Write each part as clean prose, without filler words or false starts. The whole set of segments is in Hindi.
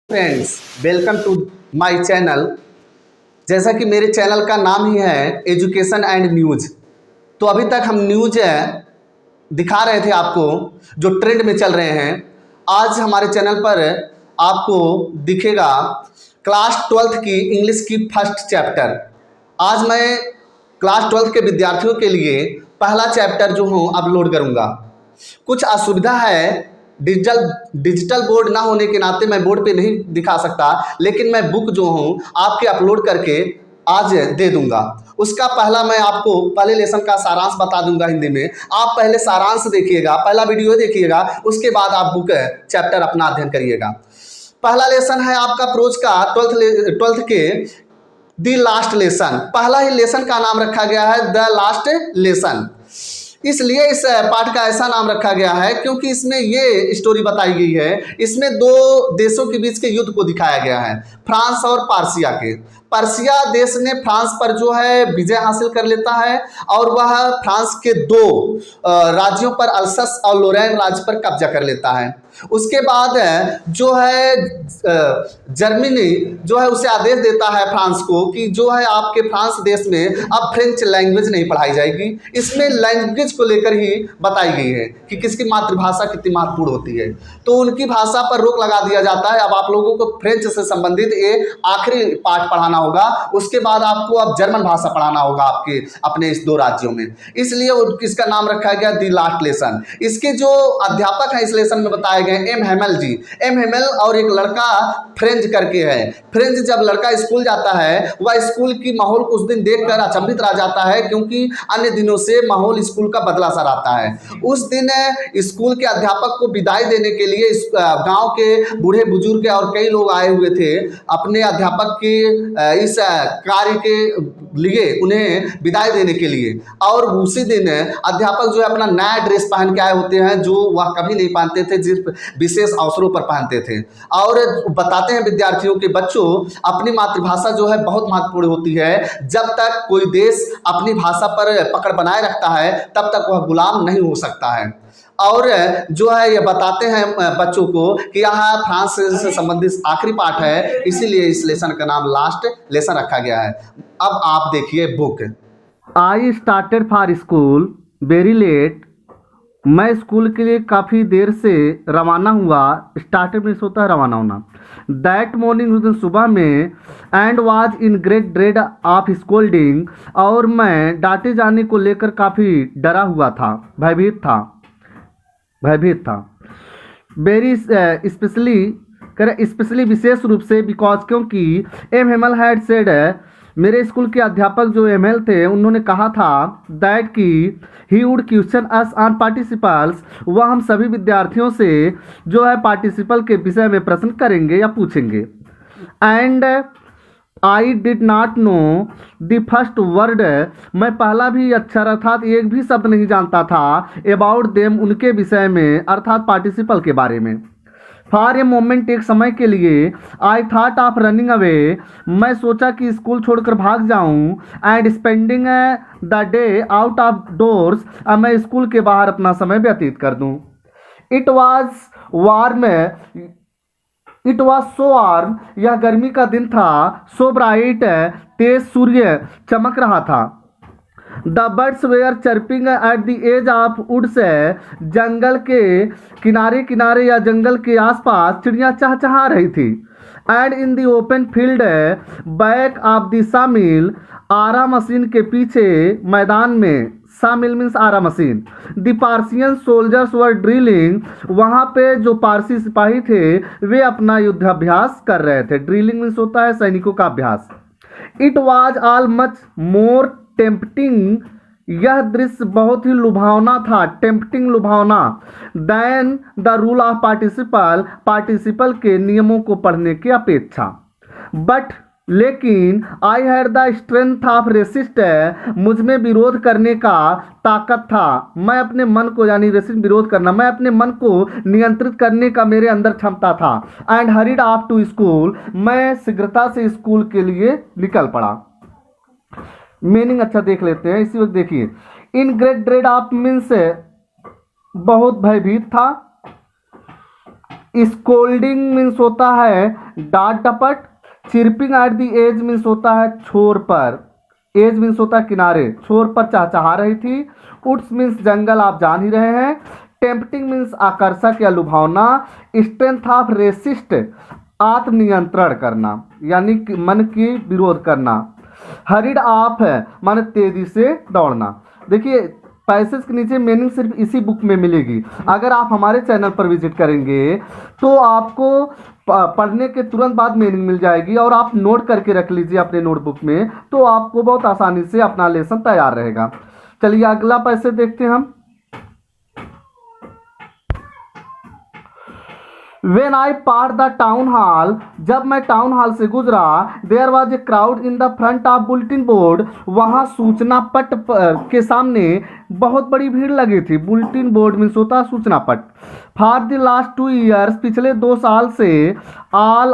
Friends, welcome to my channel. जैसा कि मेरे चैनल का नाम ही है एजुकेशन एंड न्यूज़, तो अभी तक हम न्यूज़ दिखा रहे थे आपको जो ट्रेंड में चल रहे हैं। आज हमारे चैनल पर आपको दिखेगा क्लास 12th की इंग्लिश की फर्स्ट चैप्टर। आज मैं क्लास 12th के विद्यार्थियों के लिए पहला चैप्टर जो हूँ अपलोड करूँगा। कुछ असुविधा है, डिजिटल बोर्ड ना होने के नाते मैं बोर्ड पे नहीं दिखा सकता, लेकिन मैं बुक जो हूँ आपके अपलोड करके आज दे दूंगा। उसका पहला मैं आपको पहले लेसन का सारांश बता दूंगा हिंदी में। आप पहले सारांश देखिएगा, पहला वीडियो देखिएगा, उसके बाद आप बुक चैप्टर अपना अध्ययन करिएगा। पहला लेसन है आपका प्रोज का 12th के द लास्ट लेसन। पहला ही लेसन का नाम रखा गया है द लास्ट लेसन। इसलिए इस पाठ का ऐसा नाम रखा गया है क्योंकि इसमें ये स्टोरी बताई गई है। इसमें दो देशों के बीच के युद्ध को दिखाया गया है, फ्रांस और पर्सिया के। पर्सिया देश ने फ्रांस पर जो है विजय हासिल कर लेता है और वह फ्रांस के दो राज्यों पर अल्सस और लोरेन राज्य पर कब्जा कर लेता है। उसके बाद जो है जर्मनी जो है उसे आदेश देता है फ्रांस को कि जो है आपके फ्रांस देश में अब फ्रेंच लैंग्वेज नहीं पढ़ाई जाएगी। इसमें लैंग्वेज को लेकर ही बताई गई है कि किसकी मातृभाषा कितनी महत्वपूर्ण होती है, तो उनकी भाषा पर रोक लगा दिया जाता है। अब आप लोगों को फ्रेंच से संबंधित ये आखिरी पाठ पढ़ाना होगा, उसके बाद आपको अब जर्मन भाषा पढ़ाना होगा आपके अपने इस दो राज्यों में। इसलिए इसका नाम रखा गया द लास्ट लेसन। इसके जो अध्यापक हैं इस लेसन में बताए एम हेमल जी। एम हेमल और एक लड़का फ्रेंच करके है। फ्रेंच जब लड़का स्कूल जाता है, वह स्कूल की माहौल कुछ दिन देखकर अचंभित रह जाता है क्योंकि अन्य दिनों से माहौल स्कूल का बदला सा रहता है। उस दिन स्कूल के अध्यापक को विदाई देने के लिए गांव के बूढ़े बुजुर्ग और कई लोग आए हुए थे अपने अध्यापक के इस कार्य के लिए, उन्हें विदाई देने के लिए। और उसी दिन अध्यापक जो है अपना नया ड्रेस पहन के आए होते हैं जो वह कभी नहीं पहनते थे, जिस विशेष अवसरों पर पहनते थे। और बताते हैं विद्यार्थियों के बच्चों, अपनी मातृभाषा जो है बहुत महत्वपूर्ण होती है। जब तक कोई देश अपनी भाषा पर पकड़ बनाए रखता है तब तक वह गुलाम नहीं हो सकता है। और जो है ये बताते हैं बच्चों को कि यह फ्रांस से संबंधित आखिरी पाठ है, इसीलिए इस लेसन का नाम लास्ट लेसन रखा गया है। अब आप देखिए book. I started for school very late. मैं स्कूल के लिए काफ़ी देर से रवाना हुआ। स्टार्टेड मीन्स होता है रवाना होना। दैट मॉर्निंग उस दिन सुबह में, and was in great dread of scolding, और मैं डांटे जाने को लेकर काफ़ी डरा हुआ था, भयभीत था। वेरी स्पेशली विशेष रूप से, बिकॉज क्योंकि एम हेमल हैड सेड, मेरे स्कूल के अध्यापक जो एमएल थे उन्होंने कहा था दैट कि he would question us on participles, वह हम सभी विद्यार्थियों से जो है पार्टिसिपल के विषय में प्रश्न करेंगे या पूछेंगे। And I did not know the first word, मैं पहला भी अक्षर अर्थात एक भी शब्द नहीं जानता था अबाउट देम, उनके विषय में अर्थात पार्टिसिपल के बारे में। फॉर ए मोमेंट, एक समय के लिए, I thought of running away, मैं सोचा कि स्कूल छोड़कर भाग जाऊं। And spending the day out of doors, मैं स्कूल के बाहर अपना समय व्यतीत कर दूं। It was warm, it was so warm, यह गर्मी का दिन था। सो ब्राइट, तेज सूर्य चमक रहा था। The birds were chirping at the edge of woods, जंगल के किनारे किनारे या जंगल के आसपास चिड़ियाँ चहचहा रही थी। And in the open field back of the sawmill, आरा मशीन के पीछे मैदान में, सामिल मीन्स आरा machine, the Prussian soldiers were drilling, वहाँ पे जो पारसी सिपाही थे वे अपना युद्धाभ्यास कर रहे थे। ड्रिलिंग मीन्स होता है सैनिकों का अभ्यास। It was all much more tempting, यह दृश्य बहुत ही लुभावना था, टेम्पटिंग लुभावना, then the rule of participle के नियमों को पढ़ने की अपेक्षा। बट लेकिन I had the strength of resist, मुझ में विरोध करने का ताकत था। मैं अपने मन को, यानी रेसिस्ट विरोध करना, मैं अपने मन को नियंत्रित करने का मेरे अंदर क्षमता था। And hurried off to school, मैं शीघ्रता से स्कूल के लिए निकल पड़ा। मीनिंग अच्छा देख लेते हैं इसी वक्त। देखिए, in great dread of means बहुत भयभीत था। स्कोल्डिंग मीन्स होता है डांट डपट, chirping at the edge means होता है छोर पर, एज मीन्स होता है किनारे, छोर पर चहचहा रही थी। उड्स मीन्स जंगल, आप जान ही रहे हैं। टेम्पटिंग मीन्स आकर्षक या लुभावना। स्ट्रेंथ ऑफ रेसिस्ट, आत्मनियंत्रण करना यानी कि मन की विरोध करना। हरिड ऑफ है माने तेजी से दौड़ना। देखिए पैसेज के नीचे मीनिंग सिर्फ इसी बुक में मिलेगी। अगर आप हमारे चैनल पर विजिट करेंगे तो आपको पढ़ने के तुरंत बाद मीनिंग मिल जाएगी और आप नोट करके रख लीजिए अपने नोटबुक में, तो आपको बहुत आसानी से अपना लेसन तैयार रहेगा। चलिए अगला पैसेज देखते हैं हम। When I passed the town hall, जब मैं टाउन हॉल से गुजरा, there was a crowd in the front of bulletin board, वहाँ सूचना पट के सामने बहुत बड़ी भीड़ लगी थी। बुलेटिन बोर्ड में होता सूचना पट। For the last 2 years, पिछले 2 साल से all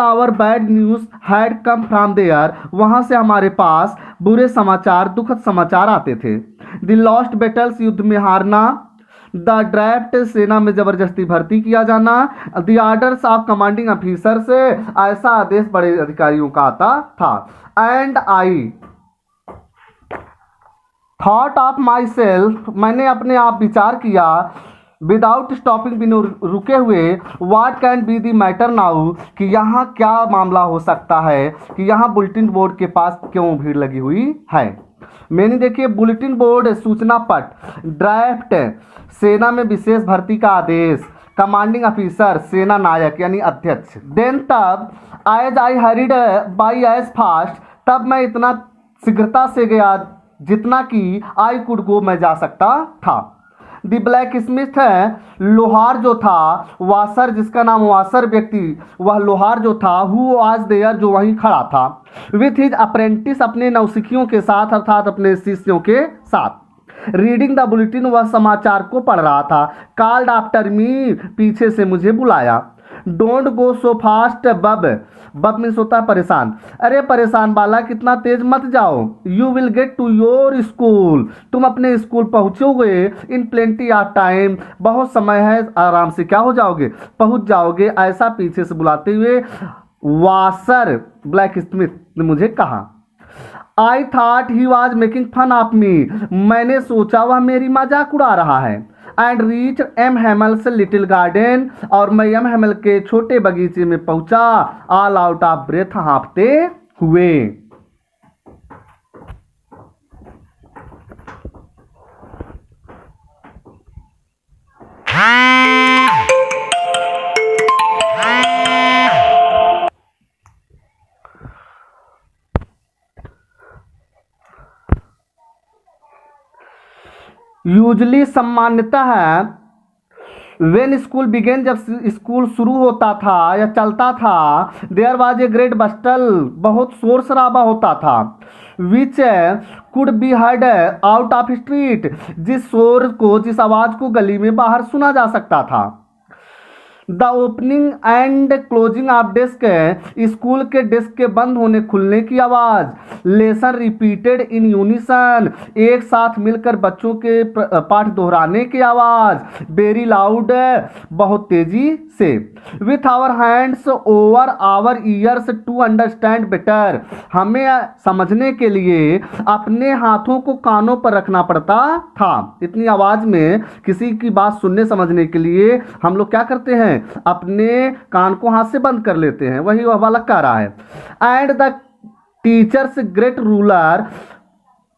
our bad news had come from there, वहाँ से हमारे पास बुरे समाचार, दुखद समाचार आते थे। The lost battles, युद्ध में हारना। द ड्राफ्ट, सेना में जबरदस्ती भर्ती किया जाना। The orders of commanding officer से, ऐसा आदेश बड़े अधिकारियों का आता था। And I thought of my self, मैंने अपने आप विचार किया। विदाउट स्टॉपिंग, बिना रुके हुए। What can be the matter now, कि यहाँ क्या मामला हो सकता है, कि यहाँ बुलेटिन बोर्ड के पास क्यों भीड़ लगी हुई है। मैंने देखिए बुलेटिन बोर्ड सूचना पट, ड्राफ्ट सेना में विशेष भर्ती का आदेश, कमांडिंग ऑफिसर सेना नायक यानी अध्यक्ष। देन तब as I hurried by as fast, तब मैं इतना शीघ्रता से गया जितना कि आई कुड गो, मैं जा सकता था। द ब्लैक स्मिथ है लोहार जो था, वासर जिसका नाम वासर व्यक्ति, वह लोहार जो था, हु वाज देयर जो वहीं खड़ा था, विथ हिज अप्रेंटिस अपने नौसिखियों के साथ अर्थात अपने शिष्यों के साथ। रीडिंग द बुलेटिन, वह समाचार को पढ़ रहा था। कॉल्ड आफ्टर मी, पीछे से मुझे बुलाया। डोंट गो सो फास्ट बब, बब मीन्स होता है परेशान। अरे परेशान बाला कितना तेज मत जाओ। You will get to your school, तुम अपने स्कूल पहुंचोगे। इन प्लेंटी ऑफ टाइम, बहुत समय है, आराम से क्या हो जाओगे, पहुंच जाओगे। ऐसा पीछे से बुलाते हुए वासर ब्लैक स्मिथ ने मुझे कहा। I thought he was making fun of me, मैंने सोचा वह मेरी मजाक उड़ा रहा है। And reach M Hamel's little garden, और मैं एम हेमल के छोटे बगीचे में पहुंचा। ऑल आउट ऑफ ब्रेथ, हाँफते हुए। यूजली सामान्यता है वेन स्कूल बिगेन, जब स्कूल शुरू होता था या चलता था। There was a great bustle, बहुत शोर शराबा होता था। Which could be heard out of street, जिस शोर को, जिस आवाज को गली में बाहर सुना जा सकता था। The opening and closing of desk, school के डेस्क के बंद होने खुलने की आवाज। लेसन रिपीटेड इन यूनिसन, एक साथ मिलकर बच्चों के पाठ दोहराने की आवाज। वेरी लाउड, बहुत तेजी से। With our hands over our ears to understand better, हमें समझने के लिए अपने हाथों को कानों पर रखना पड़ता था। इतनी आवाज में किसी की बात सुनने समझने के लिए हम लोग क्या करते हैं, अपने कान को हाथ से बंद कर लेते हैं। वही वह बालक कह रहा है। And the teachers great ruler,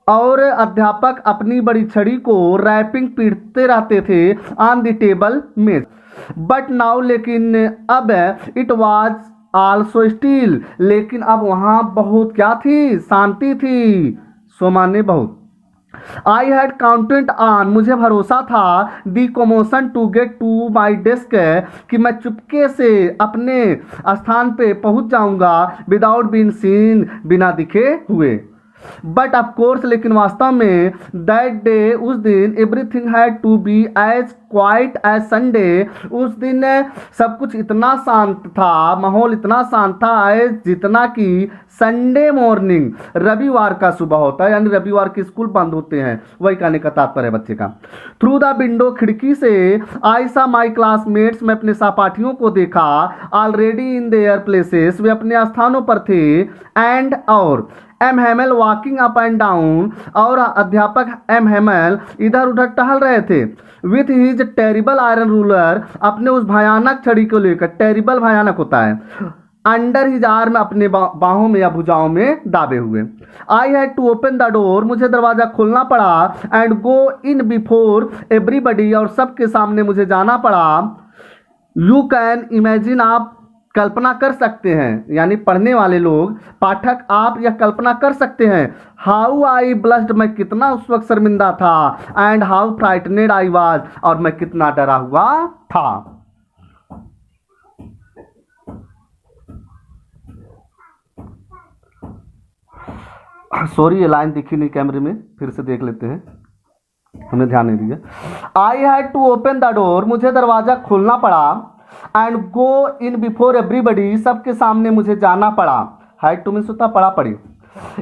और अध्यापक अपनी बड़ी छड़ी को रैपिंग पीटते रहते थे ऑन द टेबल में। बट नाउ, लेकिन अब, इट वाज आल्सो स्टिल, लेकिन अब वहां बहुत क्या थी, शांति थी। सो माने बहुत। आई हैड काउंटेड ऑन, मुझे भरोसा था। The commotion to get to my desk, कि मैं चुपके से अपने स्थान पे पहुंच जाऊंगा। विदाउट बीइंग सीन, बिना दिखे हुए। बट ऑफ कोर्स, लेकिन वास्तव में दैट डे, उस दिन, everything had to be as quiet as Sunday, उस दिन सब कुछ इतना शांत था, माहौल इतना शांत था एज जितना कि संडे मॉर्निंग, रविवार का सुबह होता है, यानी रविवार के स्कूल बंद होते हैं, वही कहने का तात्पर्य है बच्चे का। थ्रू द विंडो, खिड़की से, आई सा माई क्लासमेट्स, मैं अपने सहपाठियों को देखा, ऑलरेडी इन देयर प्लेसेस, वे अपने स्थानों पर थे, एंड और M Hamel walking up and down, और अध्यापक एम हेमल इधर उधर टहल रहे थे, with his terrible iron ruler, अपने उस भयानक छड़ी को लेकर, टेरिबल भयानक होता है, अंडर हिज आर्म, अपने बाहों में या भुजाओं में दाबे हुए। I had to open the door, मुझे दरवाजा खोलना पड़ा, and go in before everybody, और सबके सामने मुझे जाना पड़ा। यू कैन इमेजिन, आप कल्पना कर सकते हैं, यानी पढ़ने वाले लोग, पाठक आप यह कल्पना कर सकते हैं, हाउ आई ब्लस्ड, मैं कितना उस वक्त शर्मिंदा था, एंड हाउ फ्राइटनेड आई वाज, और मैं कितना डरा हुआ था। सॉरी, ये लाइन दिखी नहीं कैमरे में, फिर से देख लेते हैं, हमें ध्यान नहीं दिया। I had to open the door, मुझे दरवाजा खोलना पड़ा, and go in before everybody, सबके सामने मुझे जाना पड़ा। हैड टू मीन्स होता पड़ा पड़ी।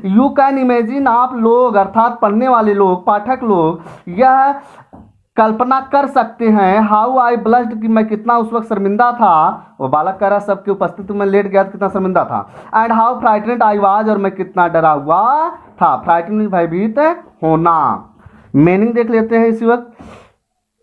यू कैन इमेजिन, आप लोग अर्थात पढ़ने वाले लोग, पाठक लोग यह कल्पना कर सकते हैं, हाउ आई ब्लस्ड, कि मैं कितना उस वक्त शर्मिंदा था, वो बालक कह रहा सबके उपस्थिति में लेट गया, कितना शर्मिंदा था, एंड हाउ फ्राइटनेड आई वाज, और मैं कितना डरा हुआ था। फ्राइटनेड भयभीत होना। मीनिंग देख लेते हैं इसी वक्त।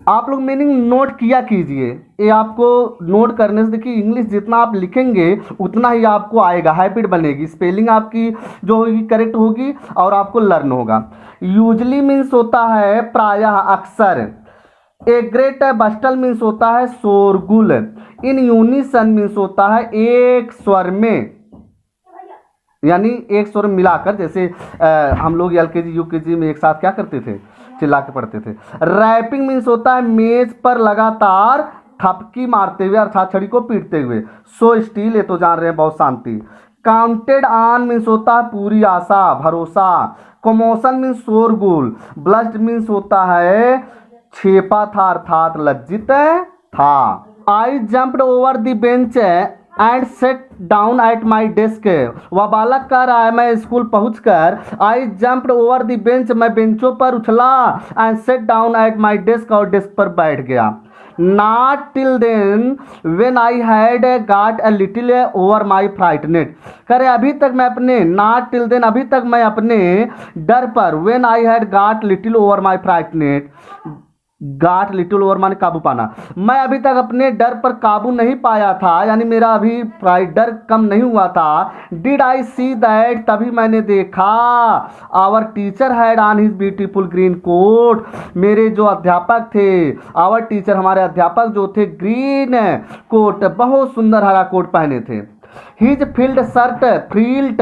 आप लोग मीनिंग नोट किया कीजिए, ये आपको नोट करने से, देखिए इंग्लिश जितना आप लिखेंगे उतना ही आपको आएगा, हैबिट बनेगी, स्पेलिंग आपकी जो होगी करेक्ट होगी और आपको लर्न होगा। यूजली मीन्स होता है प्रायः, अक्सर। ए ग्रेट बस्टल मीन्स होता है शोरगुल। इन यूनिसन मीन्स होता है एक स्वर में, यानी एक स्वर मिलाकर, जैसे हम लोग एलकेजी यूकेजी में एक साथ क्या करते थे, चिल्ला के पढ़ते थे। रैपिंग मीन्स होता है मेज पर लगातार थपकी मारते हुए अर्थात छड़ी को पीटते हुए। सो स्टील, ये तो जान रहे हैं बहुत शांति। काउंटेड ऑन मीन्स होता है पूरी आशा, भरोसा। कमोशन मीन्स शोरगुल। ब्लस्ड मीन्स होता है छेपा था अर्थात लज्जित था। I jumped over the bench and sat down at my desk, वह बालक कह रहा है मैं स्कूल पहुंचकर, I jumped over the bench, मैं बेंचों पर उछला, and sat down at my desk, और डेस्क पर बैठ गया। Not till then when I had got a little over my frightened, कह रहे अभी तक मैं अपने, नॉट टिल देन अभी तक मैं अपने डर पर, when I had got little over my frightened, got little over माने काबू पाना, मैं अभी तक अपने डर पर काबू नहीं पाया था, यानी मेरा अभी डर कम नहीं हुआ था। डिड आई सी दैट, तभी मैंने देखा, our teacher had on his beautiful green coat, मेरे जो अध्यापक थे, आवर टीचर हमारे अध्यापक जो थे, ग्रीन कोट बहुत सुंदर हरा कोट पहने थे। His frilled shirt, frilled,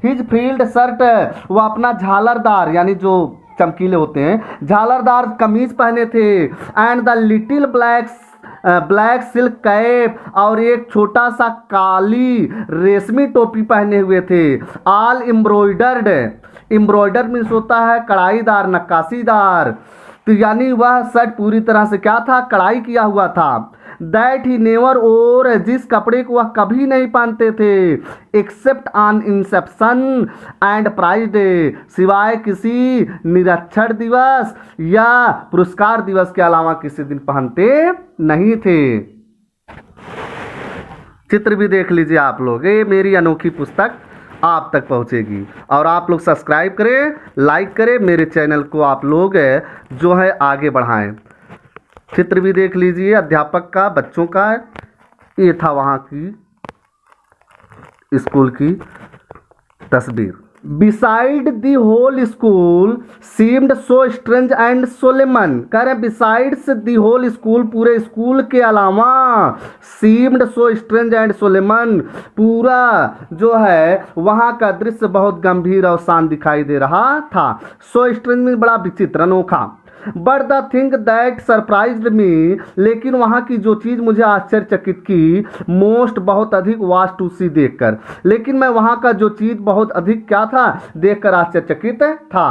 his frilled shirt, वो अपना झालरदार यानी जो चमकीले होते हैं झालरदार कमीज पहने थे। And the little black silk cap, और एक छोटा सा काली रेशमी टोपी पहने हुए थे। ऑल एम्ब्रॉयडर्ड, एम्ब्रॉयडर मीन्स होता है कढ़ाईदार, नक्काशीदार, तो यानी वह शर्ट पूरी तरह से क्या था, कढ़ाई किया हुआ था। दैट ही नेवर ओर, जिस कपड़े को वह कभी नहीं पहनते थे, except on inspection and prize day, सिवाय किसी निरक्षर दिवस या पुरस्कार दिवस के अलावा किसी दिन पहनते नहीं थे। चित्र भी देख लीजिए आप लोग, ये मेरी अनोखी पुस्तक आप तक पहुंचेगी, और आप लोग सब्सक्राइब करें, लाइक करें, मेरे चैनल को आप लोग जो है आगे बढ़ाएं। चित्र भी देख लीजिए अध्यापक का, बच्चों का, ये था वहाँ की स्कूल की तस्वीर। Beside the whole school seemed so strange and solemn, कह रहे बिसाइड्स द होल स्कूल, पूरे स्कूल के अलावा, seemed so strange and solemn, पूरा जो है वहाँ का दृश्य बहुत गंभीर और शांत दिखाई दे रहा था। सो स्ट्रेंज में बड़ा विचित्र, अनोखा। But the thing that surprised me, लेकिन वहाँ की जो चीज़ मुझे आश्चर्यचकित की, मोस्ट बहुत अधिक वाज टू सी देखकर, लेकिन मैं वहाँ का जो चीज़ बहुत अधिक क्या था, देखकर आश्चर्यचकित था।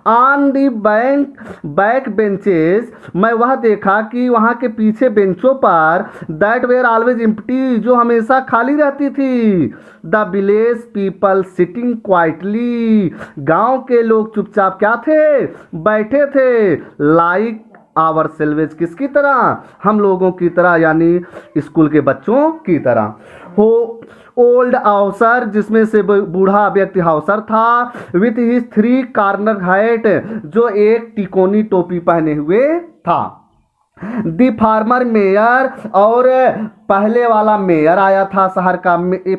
ऑन दी बैक बेंचेस, मैं वह देखा कि वहाँ के पीछे बेंचों पर, दैट वेयर ऑलवेज एम्प्टी, जो हमेशा खाली रहती थी, the village people sitting quietly, गांव के लोग चुपचाप क्या थे, बैठे थे, लाइक आवर सेल्वेज, किसकी तरह, हम लोगों की तरह, यानी स्कूल के बच्चों की तरह। हो ओल्ड हाउसर, जिसमें से बूढ़ा व्यक्ति हाउसर था, विथ हिज 3 कॉर्नर हैट, जो एक तिकोनी टोपी पहने हुए था। दी फार्मर मेयर, और पहले वाला मेयर आया था शहर का।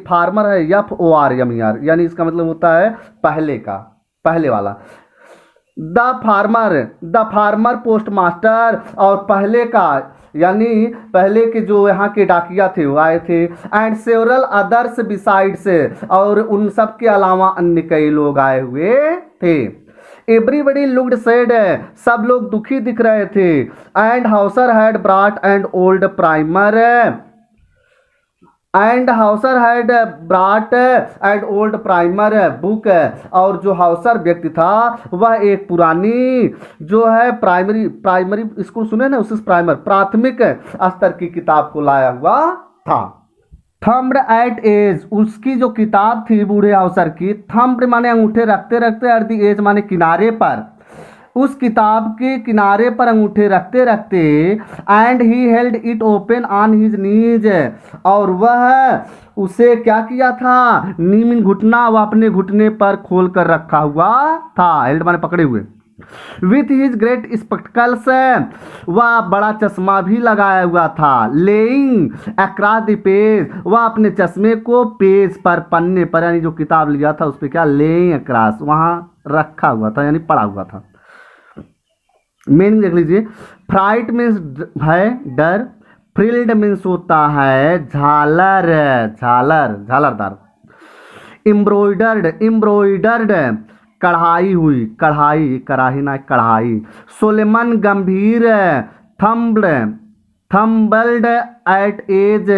फार्मर है FORMER, यानी इसका मतलब होता है पहले का, पहले वाला। द फार्मर पोस्ट मास्टर, और पहले का यानी पहले के जो यहाँ के डाकिया थे वो आए थे। एंड सेवरल अदर्स बिसाइड्स, और उन सब के अलावा अन्य कई लोग आए हुए थे। एवरीबडी लुक्ड सैड, सब लोग दुखी दिख रहे थे। And Hauser had ब्राट and old primer, and Hauser had ब्राट and old primer book, और जो हाउसर व्यक्ति था वह एक पुरानी जो है प्राइमरी स्कूल सुने ना, उस प्राइमर प्राथमिक स्तर की किताब को लाया हुआ था। थम्ब्ड एट एज, उसकी जो किताब थी बूढ़े हाउसर की, थम्ब्ड माने अंगूठे रखते रखते, एट दी एज माने किनारे पर, उस किताब के किनारे पर अंगूठे रखते रखते, and he held it open on his knees, और वह उसे क्या किया था, नीमिन घुटना, वह अपने घुटने पर खोल कर रखा हुआ था, हेल्ड माने पकड़े हुए। विथ हिज ग्रेट स्पेक्टिकल्स, वह बड़ा चश्मा भी लगाया हुआ था। लेइंग अक्रॉस द पेज, वह अपने चश्मे को पेज पर, पन्ने पर, यानी जो किताब लिया था उस पर क्या, लेइंग अक्रॉस, वहां रखा हुआ था, यानी पड़ा हुआ था। मीनिंग देख लीजिए। फ्राइट मीन्स भय, डर। फ्रिल्ड मीन्स होता है झालर, झालरदार। एम्ब्रॉयडर्ड कढ़ाई हुई, कढ़ाई ना कढ़ाई। सोलेमन गंभीर। थम्बल्ड एट एज,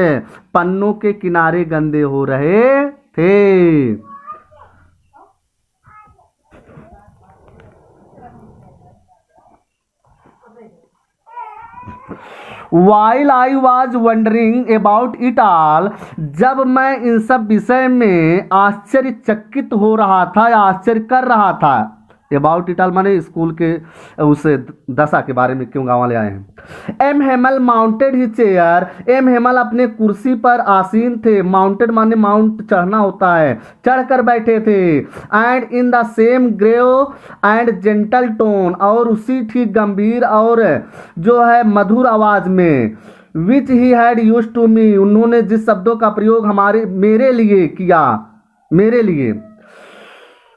पन्नों के किनारे गंदे हो रहे थे। While I was wondering about it all, जब मैं इन सब विषय में आश्चर्यचकित हो रहा था या आश्चर्य कर रहा था, अबाउट इट ऑल माने स्कूल के उस दशा के बारे में क्यों गाँव वाले आए हैं। एम हेमल माउंटेड ही चेयर, एम हेमल अपने कुर्सी पर आसीन थे। माउंटेड माने माउंट चढ़ना होता है, चढ़कर बैठे थे। And in the same grave and gentle tone, और उसी ठीक गंभीर और जो है मधुर आवाज में, which he had used to me, उन्होंने जिस शब्दों का प्रयोग मेरे लिए किया, मेरे लिए।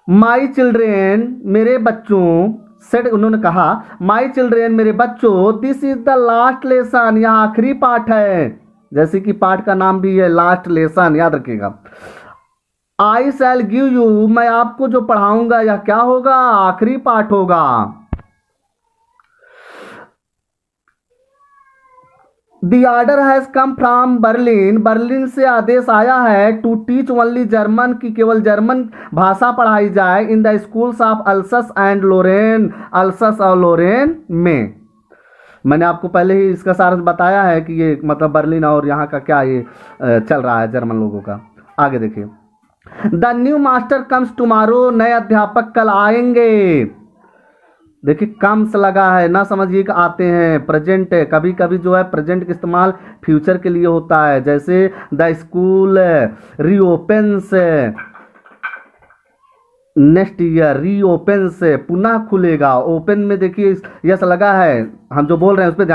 माई चिल्ड्रेन, मेरे बच्चों, सेड, उन्होंने कहा, माई चिल्ड्रेन, मेरे बच्चों, this is the last lesson, यह आखिरी पाठ है, जैसे कि पाठ का नाम भी है लास्ट लेसन, याद रखिएगा। आई शैल गिव यू, मैं आपको जो पढ़ाऊंगा यह क्या होगा, आखिरी पाठ होगा। The order has come from Berlin, Berlin से आदेश आया है, टू टीच ओनली जर्मन, की केवल जर्मन भाषा पढ़ाई जाए, in the schools of Alsace and Lorraine, Alsace और लोरेन में। मैंने आपको पहले ही इसका सारांश बताया है कि ये मतलब बर्लिन और यहाँ का क्या ये चल रहा है जर्मन लोगों का। आगे देखिए। The new master comes tomorrow, नए अध्यापक कल आएंगे। देखिए कम्स लगा है, ना समझिए कि आते हैं, प्रेजेंट है। कभी कभी जो है प्रेजेंट का इस्तेमाल फ्यूचर के लिए होता है, जैसे द स्कूल रीओपन्स नेक्स्ट ईयर, रीओपन्स पुनः खुलेगा। ओपन में देखिए यस लगा है, हम जो बोल रहे हैं उस पर ध्यान